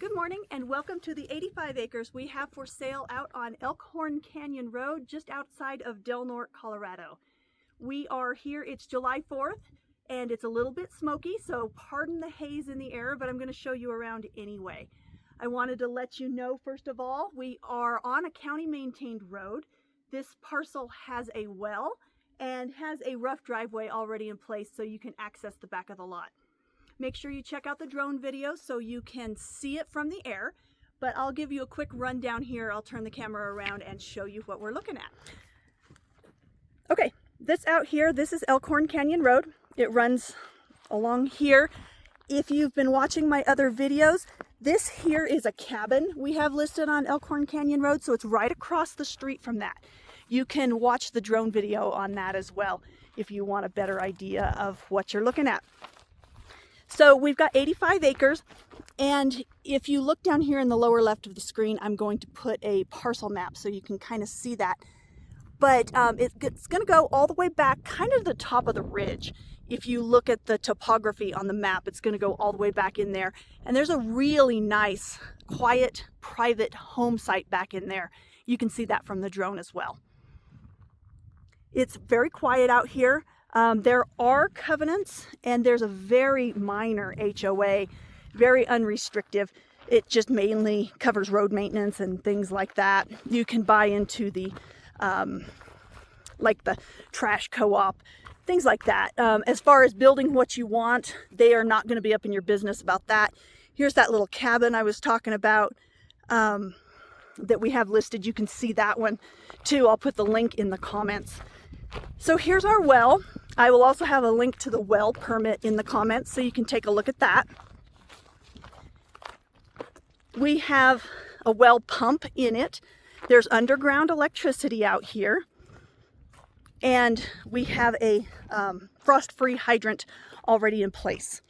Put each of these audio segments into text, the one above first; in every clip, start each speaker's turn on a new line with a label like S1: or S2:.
S1: Good morning and welcome to the 85 acres we have for sale out on Elkhorn Canyon Road just outside of Del Norte, Colorado. We are here, it's July 4th and it's a little bit smoky, so pardon the haze in the air, but I'm going to show you around anyway. I wanted to let you know, first of all, we are on a county maintained road. This parcel has a well and has a rough driveway already in place so you can access the back of the lot. Make sure you check out the drone video so you can see it from the air, but I'll give you a quick rundown here. I'll turn the camera around and show you what we're looking at. Okay, this out here, this is Elkhorn Canyon Road. It runs along here. If you've been watching my other videos, this here is a cabin we have listed on Elkhorn Canyon Road, so it's right across the street from that. You can watch the drone video on that as well if you want a better idea of what you're looking at. So we've got 85 acres, and if you look down here in the lower left of the screen, I'm going to put a parcel map so you can kind of see that. But it's going to go all the way back, kind of the top of the ridge. If you look at the topography on the map, it's going to go all the way back in there. And there's a really nice, quiet, private home site back in there. You can see that from the drone as well. It's very quiet out here. There are covenants, and there's a very minor HOA, very unrestrictive. It just mainly covers road maintenance and things like that. You can buy into the, like the trash co-op, things like that. As far as building what you want, they are not going to be up in your business about that. Here's that little cabin I was talking about that we have listed. You can see that one too. I'll put the link in the comments. So here's our well. I will also have a link to the well permit in the comments so you can take a look at that. We have a well pump in it. There's underground electricity out here. And we have a frost-free hydrant already in place.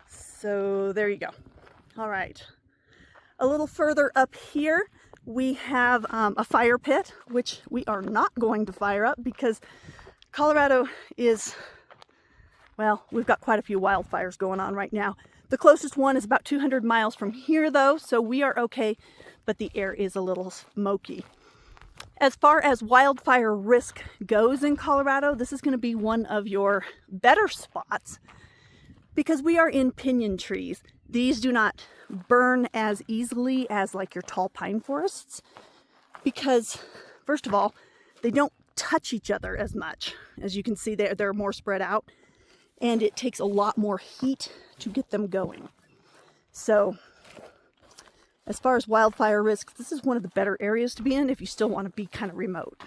S1: So there you go. All right. A little further up here, we have a fire pit, which we are not going to fire up because Colorado is, well, we've got quite a few wildfires going on right now. The closest one is about 200 miles from here though, so we are okay, but the air is a little smoky. As far as wildfire risk goes in Colorado, this is going to be one of your better spots because we are in pinyon trees. These do not burn as easily as like your tall pine forests because, first of all, they don't touch each other as much. As you can see, they're more spread out, and it takes a lot more heat to get them going. So as far as wildfire risk, this is one of the better areas to be in if you still want to be kind of remote.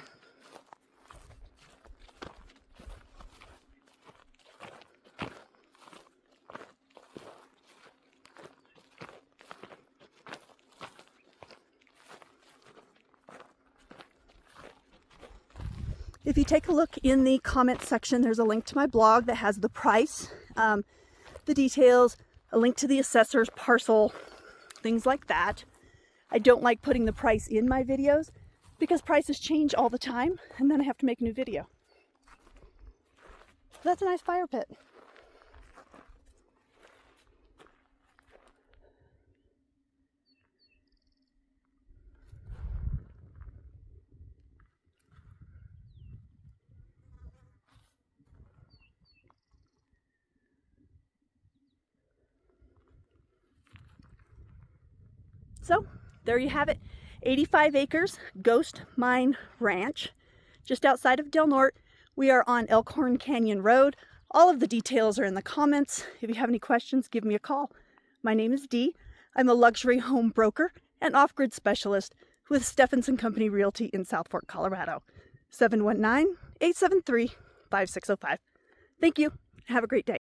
S1: If you take a look in the comment section, there's a link to my blog that has the price, the details, a link to the assessor's parcel, things like that. I don't like putting the price in my videos because prices change all the time and then I have to make a new video. That's a nice fire pit. So there you have it, 85 acres, Ghost Mine Ranch, just outside of Del Norte. We are on Elkhorn Canyon Road. All of the details are in the comments. If you have any questions, give me a call. My name is Dee. I'm a luxury home broker and off-grid specialist with Stephenson Company Realty in South Fork, Colorado. 719-873-5605. Thank you. Have a great day.